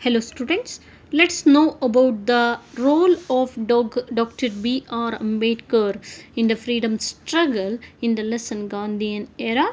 Hello students, let's know about the role of Dr. B.R. Ambedkar in the freedom struggle in the lesson Gandhian era.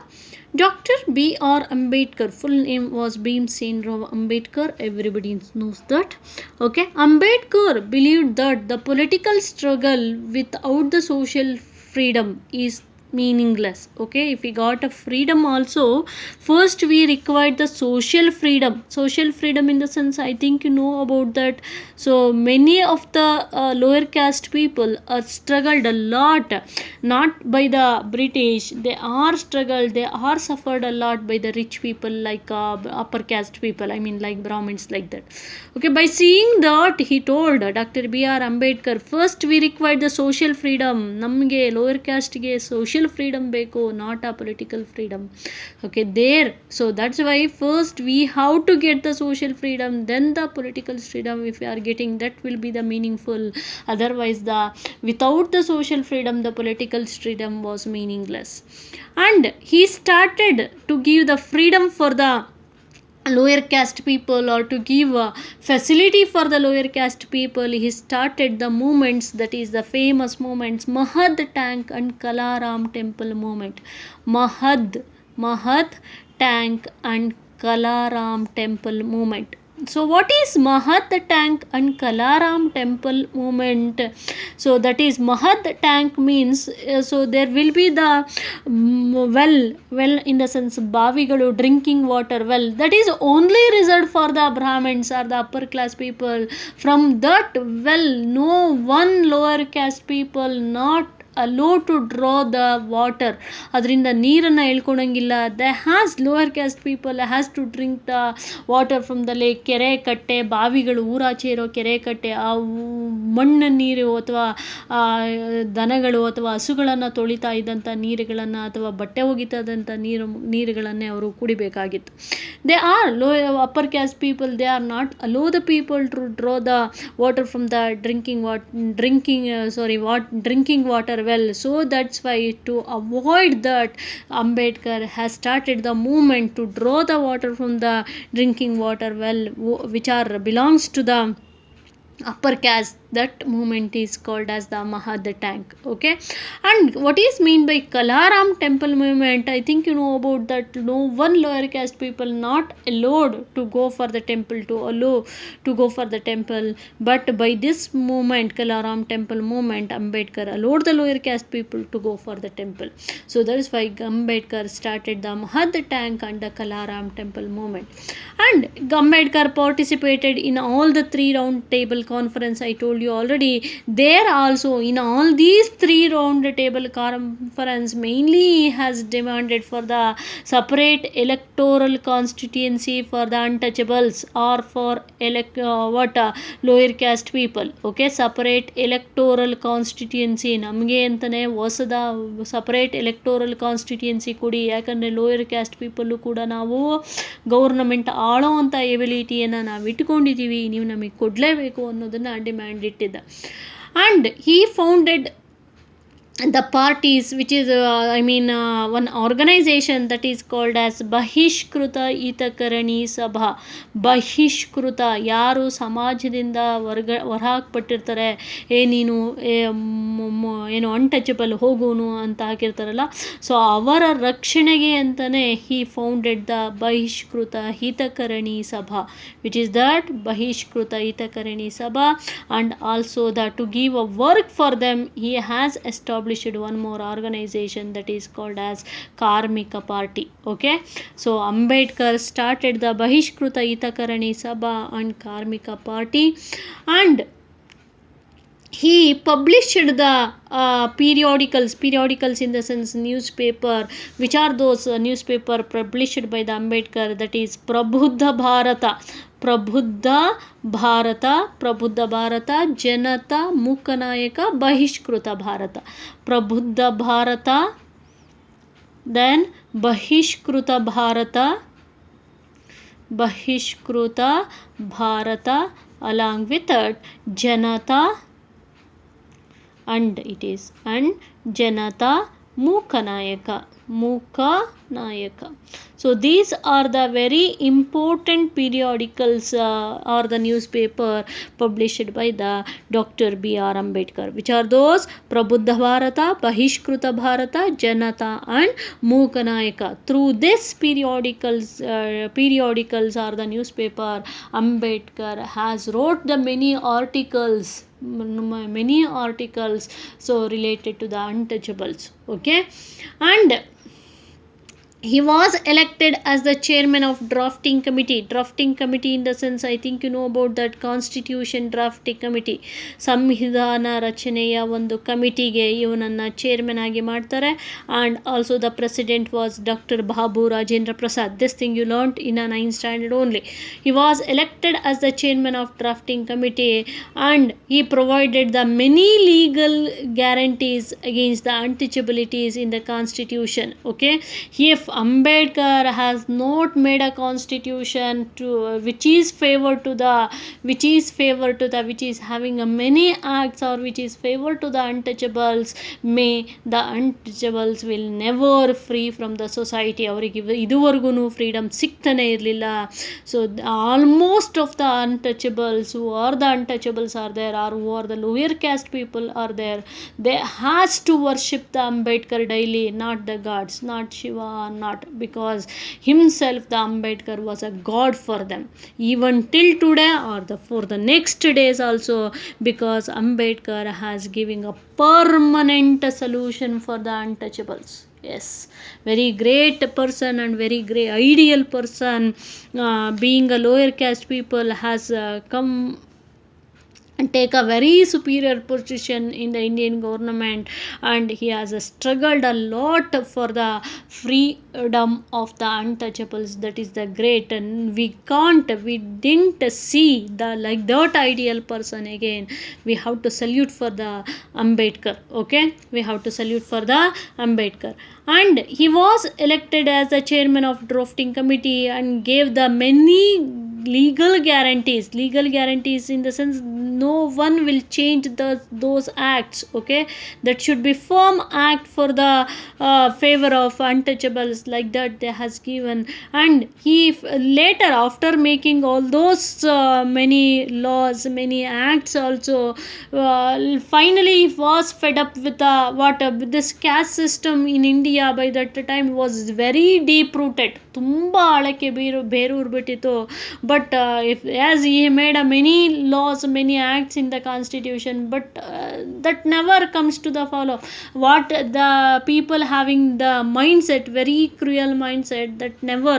Dr. B.R. Ambedkar, full name was Bhimsen Rao Ambedkar, everybody knows that. Okay, Ambedkar believed that the political struggle without the social freedom is meaningless. Okay, if we got a freedom also, first we required the social freedom in the sense, I think you know about that. So many of the lower caste people struggled a lot, not by the British, they are struggled, they are suffered a lot by the rich people, like upper caste people, I mean like Brahmins, like that. Okay, by seeing that, he told Dr. B.R. Ambedkar, first we required the social freedom, ನಮಗೆ lower caste ಗೆ social freedom ಬೇಕು, not a political freedom. Okay, there, so that's why first we have to get the social freedom, then the political freedom. If we are getting that, will be the meaningful. Otherwise, the without the social freedom, the political freedom was meaningless. And he started to give the freedom for the lower caste people, or to give a facility for the lower caste people. He started the movements, that is the famous movements, Mahad Tank and Kalaram Temple movement. Mahad Tank and Kalaram Temple movement. So what is Mahad Tank and Kalaram Temple movement? So that is, Mahad Tank means, so there will be the well in the sense bavigalu, drinking water well, that is only reserved for the Brahmins or the upper class people. From that well, no one lower caste people not allowed to draw the water. ಅದರಿಂದ ನೀರನ್ನು ಎಳ್ಕೊಳಂಗಿಲ್ಲ. They has lower caste people has to drink the water from the lake. ಕೆರೆ ಕಟ್ಟೆ ಬಾವಿಗಳು, ಊರಾಚೆ ಇರೋ ಕೆರೆ ಕಟ್ಟೆ, ಆ ಮಣ್ಣು ನೀರು ಅಥವಾ ದನಗಳು ಅಥವಾ ಹಸುಗಳನ್ನು ತೊಳಿತಾ ಇದ್ದಂಥ ನೀರುಗಳನ್ನು ಅಥವಾ ಬಟ್ಟೆ ಒಗಿತಾದಂಥ ನೀರುಗಳನ್ನೇ ಅವರು ಕುಡಿಬೇಕಾಗಿತ್ತು. They are upper caste people, they are not allow the people to draw the water from the drinking water well. So that's why, to avoid that, Ambedkar has started the movement to draw the water from the drinking water well, which are belongs to the upper caste. That movement is called as the Mahad Tank. Okay, and what is mean by Kalaram Temple movement? I think you know about that. No one lower caste people not allowed to go for the temple, to go for the temple. But by this movement, Kalaram Temple movement, Ambedkar allowed the lower caste people to go for the temple. So that is why Ambedkar started the Mahad Tank and the Kalaram Temple movement. And Ambedkar participated in all the 3 round table conference. I told you already. There also, in all these 3 round table conference, mainly he has demanded for the separate electoral constituency for the untouchables, or for lower caste people. Okay, separate electoral constituency ನಮಗೆ ಅಂತಲೇ ಹೊಸದ separate electoral constituency ಕೊಡಿ. ಯಾಕಂದರೆ lower caste people ಕೂಡ ನಾವು government ಆಳೋ ಅಂಥ ಎಬಿಲಿಟಿಯನ್ನು ನಾವು ಇಟ್ಕೊಂಡಿದ್ದೀವಿ, ನೀವು ನಮಗೆ ಕೊಡಲೇಬೇಕು ಅನ್ನೋದನ್ನು ಡಿಮ್ಯಾಂಡ್ ಇಟ್ಟಿದ್ದ. And he founded the parties, which is one organization that is called as Bahishkruta Hitakarani Sabha. ಬಹಿಷ್ಕೃತ, ಯಾರು ಸಮಾಜದಿಂದ ಹೊರಹಾಕ್ಬಿಟ್ಟಿರ್ತಾರೆ, ನೀನು ಏನು ಅನ್ಟಚಬಲ್, ಹೋಗೋನು ಅಂತ ಹಾಕಿರ್ತಾರಲ್ಲ, ಸೊ ಅವರ ರಕ್ಷಣೆಗೆ ಅಂತಲೇ ಹಿ ಫೌಂಡೆಡ್ ದ ಬಹಿಷ್ಕೃತ ಹಿತಕರಣಿ ಸಭಾ, ವಿಚ್ ಇಸ್ ದಟ್ ಬಹಿಷ್ಕೃತ ಹಿತಕರಣಿ ಸಭಾ. And also that to give a work for them, he has established one more organization that is called as Karmika Party. Okay, so Ambedkar started the Bahishkruta Hitakarani Sabha and Karmika Party, and he published the periodicals in the sense newspaper. Which are those newspaper published by the Ambedkar? That is Prabhuddha Bharata, Janata, Mukhanayaka, Bahishkruta Bharata. Prabhuddha Bharata, then Bahishkruta Bharata, along with it Janata, and it is and Janata Mukhanayaka. Mukha Nayaka. So these are the very important periodicals or the newspaper published by the Dr. B.R. Ambedkar. Which are those? Prabuddha Bharata, Bahishkruta Bharata, Janata and Mukha Nayaka. Through this periodicals or the newspaper, Ambedkar has wrote the many articles so related to the untouchables. Okay, and he was elected as the chairman of drafting committee in the sense, I think you know about that constitution drafting committee, ಸಂವಿಧಾನ ರಚನೆಯ ಒಂದು ಕಮಿಟಿಗೆ ಇವನನ್ನ chairman ಆಗಿ ಮಾಡ್ತಾರೆ. and also the president was Dr. Babu Rajendra Prasad. This thing you learnt in a 9th standard only. He was elected as the chairman of drafting committee and he provided the many legal guarantees against the untouchabilities in the constitution. Okay, if Ambedkar has not made a constitution to which is having a many acts or which is favor to the untouchables, may the untouchables will never free from the society. ಅವರಿಗೆ ಇದುವರೆಗೂ freedom ಸಿಗ್ತಾನೆ ಇರಲಿಲ್ಲ. So almost of the untouchables who are the untouchables are there or who are the lower caste people are there, they has to worship the Ambedkar daily, not the gods, not Shiva, not because himself the Ambedkar was a god for them even till today or for the next days also, because Ambedkar has giving a permanent solution for the untouchables. Yes, very great person and very great ideal person. Being a lower caste people has come and take a very superior position in the Indian government, and he has struggled a lot for the freedom of the untouchables. That is the great, and we didn't see the like that ideal person again. We have to salute for the Ambedkar. Okay, we have to salute for the Ambedkar. And he was elected as the chairman of drafting committee and gave the many legal guarantees in the sense no one will change those acts. Okay, that should be firm act for the favor of untouchables, like that they has given. And he later, after making all those many laws, many acts also, finally he was fed up with this caste system in India. By that time was very deep rooted, ತುಂಬಾ ಆಳಕ್ಕೆ ಬೇರೂರು ಬಿಟ್ಟಿತ್ತು. But as he made many laws, many acts in the constitution, but that never comes to the follow. What the people having the mindset, very cruel mindset, that never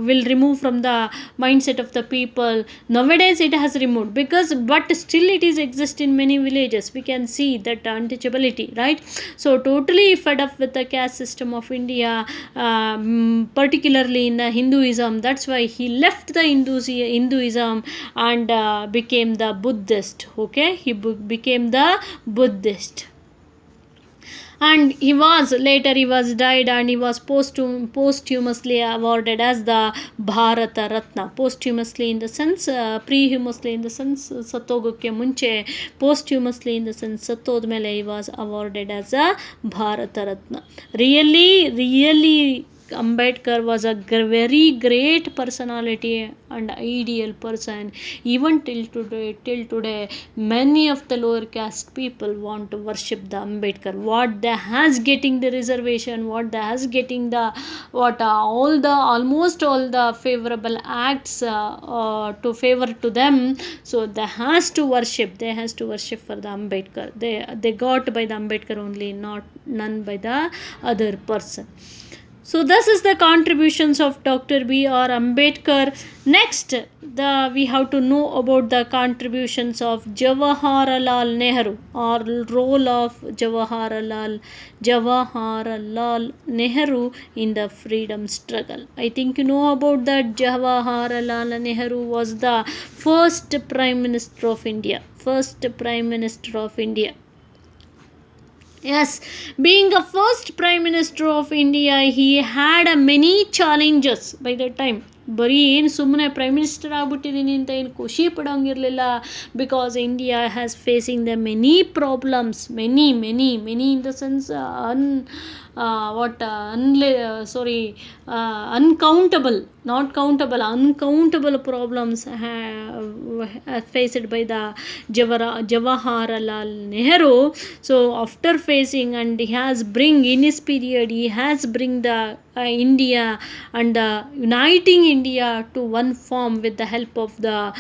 will remove from the mindset of the people. Nowadays it has removed, but still it is exist in many villages. We can see that untouchability, right? So totally fed up with the caste system of India, particularly in Hinduism. That's why he left the Hinduism and became the Buddhist. Okay, he became the Buddhist. And he was died and he was posthumously awarded as the Bharata Ratna. Posthumously in the sense, prehumously in the sense ಸತ್ತೋಗೋಕ್ಕೆ ಮುಂಚೆ, posthumously in the sense ಸತ್ತೋದ್ಮೇಲೆ he was awarded as a Bharata Ratna. Really Ambedkar was a very great personality and ideal person. Even till today many of the lower caste people want to worship the Ambedkar. What they has getting the reservation, what they has getting the almost all the favorable acts to favor to them, so they has to worship for the Ambedkar. They got by the Ambedkar only, none by the other person. So this is the contributions of Dr. B.R. Ambedkar. Next, we have to know about the contributions of Jawaharlal Nehru, or role of Jawaharlal Nehru in the freedom struggle. I think you know about that. Jawaharlal Nehru was the first Prime Minister of India. Yes, being a first Prime Minister of India, he had many challenges by that time. ಬರೀ ಏನು ಸುಮ್ಮನೆ prime minister ಆಗ್ಬಿಟ್ಟಿದ್ದೀನಿ ಅಂತ ಏನು ಖುಷಿ ಪಡೋಂಗಿರಲಿಲ್ಲ, because India has facing the many problems, many in the sense uncountable, not countable, uncountable problems faced by the Jawaharlal Nehru. So after facing, and he has bring in his period, he has bring the India and uniting India to one form with the help of the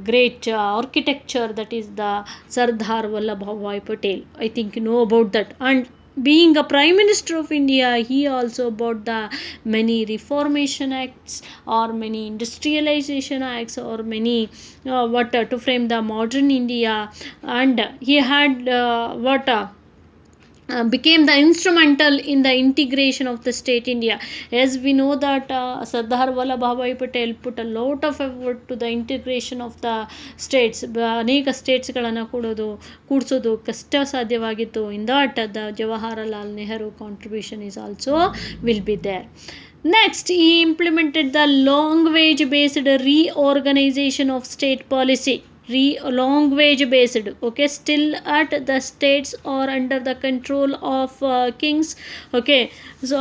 great architecture, that is the Sardar Vallabhbhai Patel. I think you know about that. And being a Prime Minister of India, he also brought the many reformation acts or many industrialization acts or many to frame the modern India. And he had became the instrumental in the integration of the state India. As we know that Sardar Vallabhbhai Patel put a lot of effort to the integration of the states. ಅನೇಕ ಸ್ಟೇಟ್ಸ್ಗಳನ್ನು ಕೂಡಿಸೋದು ಕಷ್ಟ ಸಾಧ್ಯವಾಗಿತ್ತು. In that the Jawaharlal Nehru contribution is also will be there. Next, he implemented the language based reorganization of state policy. Language based, okay, still at the states or under the control of kings, okay. So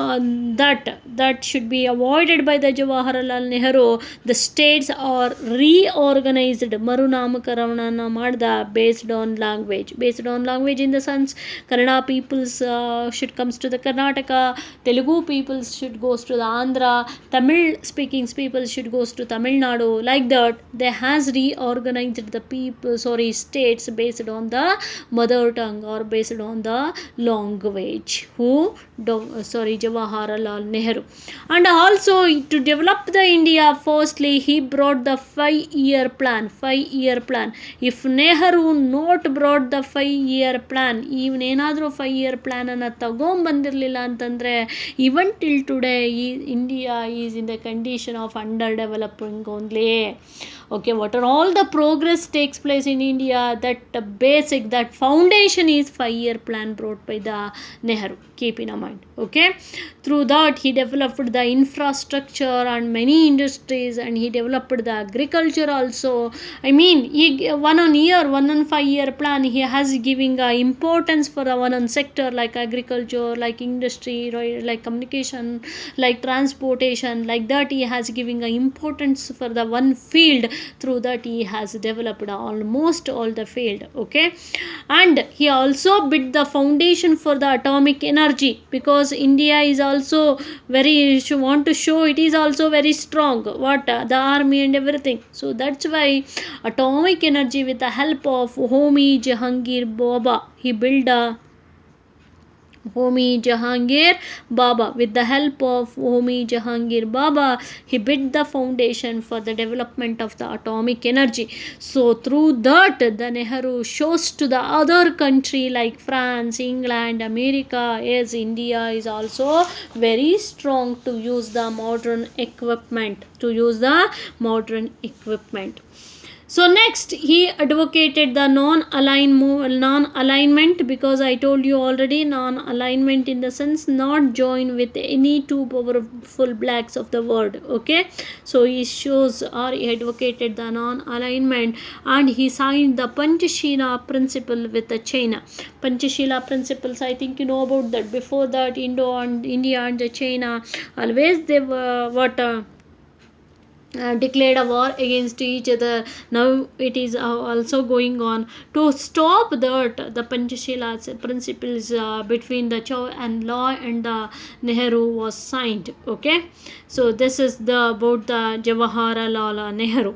that should be avoided by the Jawaharlal Nehru. The states are reorganized, marunamakarana madda based on language in the sense Kannada peoples should comes to the Karnataka, Telugu peoples should goes to the Andhra, Tamil speaking people should goes to Tamil Nadu. Like that, they has reorganized the states based on the mother tongue or based on the language. Jawaharlal Nehru. And also to develop the India, firstly he brought the 5-year plan. If Nehru not brought the 5-year plan, even ಏನಾದರೂ 5-year plan ಅನ್ನು ತಗೊಂಬಂದಿರಲಿಲ್ಲ ಅಂತಂದರೆ, even till today India is in the condition of underdeveloping only. Okay, what are all the progress takes place in India, that foundation is 5-year plan brought by the Nehru. Keep in mind, okay. Through that he developed the infrastructure and many industries, and he developed the agriculture also. I mean, one on 5-year plan, he has giving importance for the one on sector like agriculture, like industry, like communication, like transportation. Like that, he has giving importance for the one field. Through that, he has developed almost all the field, okay. And he also built the foundation for the atomic energy, because India is also very, want to show it is also very strong, the army and everything. So that's why atomic energy, with the help of Homi Jahangir Baba, he built a Homi Jahangir Baba. With the help of Homi Jahangir Baba, he built the foundation for the development of the atomic energy. So through that, the Nehru shows to the other country like France, England, America, as India is also very strong to use the modern equipment. So next, he advocated the non-alignment, because I told you already, non-alignment in the sense not join with any two powerful blacks of the world, okay. So he shows, or he advocated the non-alignment, and he signed the Panchashila principle with the China. Panchashila principles, I think you know about that. Before that, India and the China, always they were declared a war against each other. Now it is also going on to stop that. The Panchashila principles between the Chow and Law and the Nehru was signed, okay. So this is about the Jawaharlal Nehru.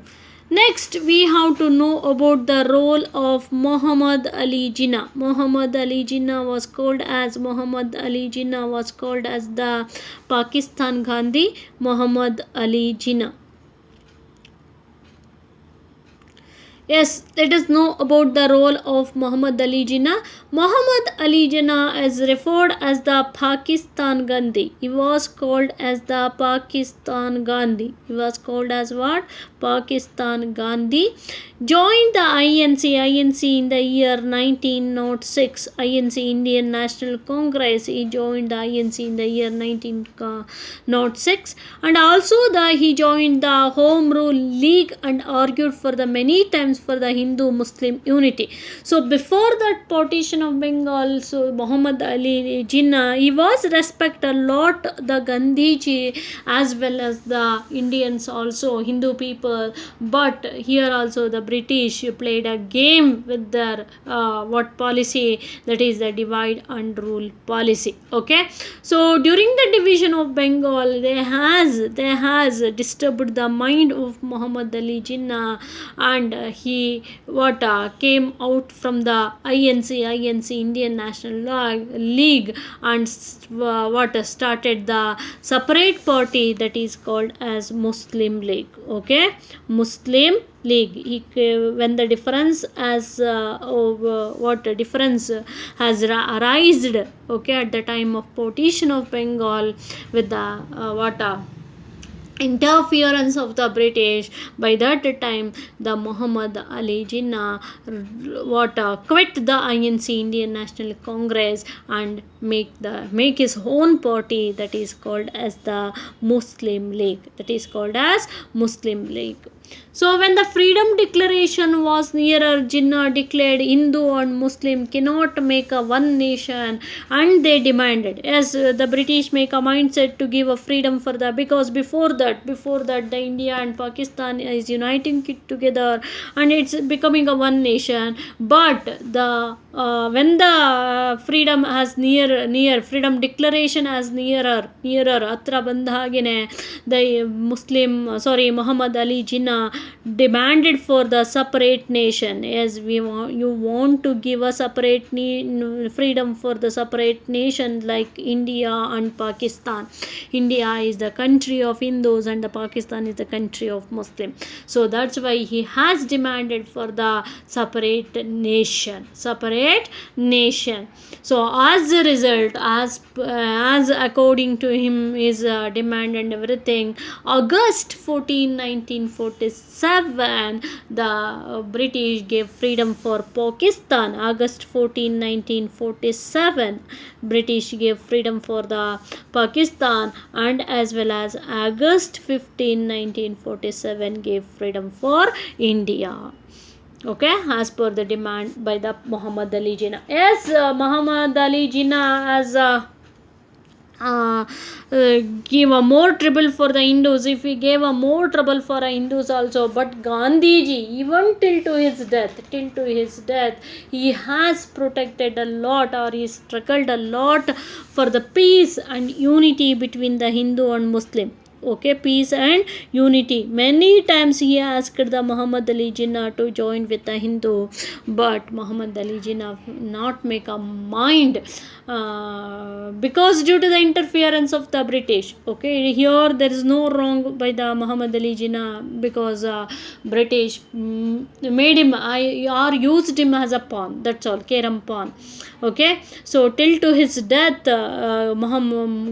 Next, we have to know about the role of Muhammad Ali Jinnah. Muhammad Ali Jinnah was called as the Pakistan Gandhi. Muhammad Ali Jinnah. Yes, let us know about the role of Muhammad Ali Jinnah. Muhammad Ali Jinnah is referred as the Pakistan Gandhi. He was called as the Pakistan Gandhi. He was called as what? Pakistan Gandhi. Joined the INC in the year 1906. INC, Indian National Congress. He joined the INC in the year 1906. And also he joined the Home Rule League and argued for the many times defense for the Hindu-Muslim unity. So before that partition of Bengal, so Muhammad Ali Jinnah, he was respect a lot the Gandhiji as well as the Indians also, Hindu people. But here also the British played a game with their what policy, that is the divide and rule policy. Okay, so during the division of Bengal, they has disturbed the mind of Muhammad Ali Jinnah, and he came out from the INC Indian National League, and started the separate party that is called as Muslim League. Okay, Muslim League. When the difference as difference has arisen, okay, at the time of partition of Bengal with the interference of the British. By that time, the Muhammad Ali Jinnah quit the INC Indian National Congress and make his own party, that is called as the Muslim League. So when the freedom declaration was nearer, Jinnah declared Hindu and Muslim cannot make a one nation, and they demanded, as the British make a mindset to give a freedom for the, because before that the India and Pakistan is uniting it together and it's becoming a one nation. But the when the freedom has near freedom declaration as nearer hatra bandhagine, the Muhammad Ali Jinnah demanded for the separate nation, as you want to give a separate freedom for the separate nation like India and Pakistan. India is the country of Hindus and the Pakistan is the country of Muslim. So that's why he has demanded for the separate nation. So as a result, as according to him his demand and everything, August 14, 1947, the British gave freedom for Pakistan. August 14, 1947, British gave freedom for the Pakistan, and as well as August 15, 1947 gave freedom for India. Okay, as per the demand by the Muhammad Ali Jinnah. Yes, Muhammad Ali Jinnah has give a more trouble for the Hindus. If he gave a more trouble for the Hindus also, but Gandhiji, even till to his death, he has protected a lot, or he struggled a lot for the peace and unity between the Hindu and Muslim. Okay, peace and unity. Many times he asked the Muhammad Ali Jinnah to join with the Hindu, but Muhammad Ali Jinnah not make a mind, because due to the interference of the British. Okay, here there is no wrong by the Muhammad Ali Jinnah, because British made him or used him as a pawn. That's all, Kerem pawn. Okay, so till to his death,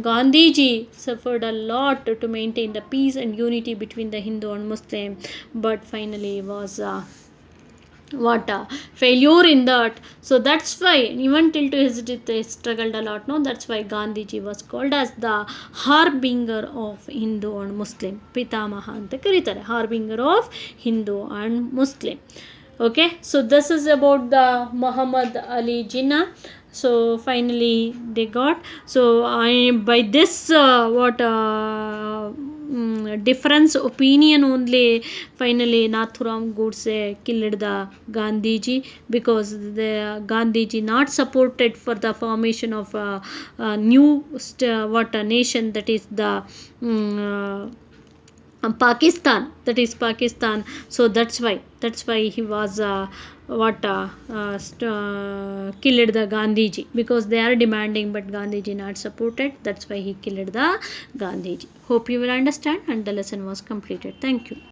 Gandhiji suffered a lot to maintain the peace and unity between the Hindu and Muslim, but finally was failure in that. So that's why even till to his death they struggled a lot. No, that's why Gandhiji was called as the harbinger of Hindu and Muslim. Pitamaha anta karitare, harbinger of Hindu and Muslim. Okay, so this is about the Muhammad Ali Jinnah. So finally they got, so by this difference opinion only, finally Nathuram Godse killed the Gandhiji, because the Gandhiji not supported for the formation of a new nation, that is the Pakistan. So that's why he was killed the Gandhiji, because they are demanding but Gandhiji not supported. That's why he killed the Gandhiji. Hope you will understand, and the lesson was completed. Thank you.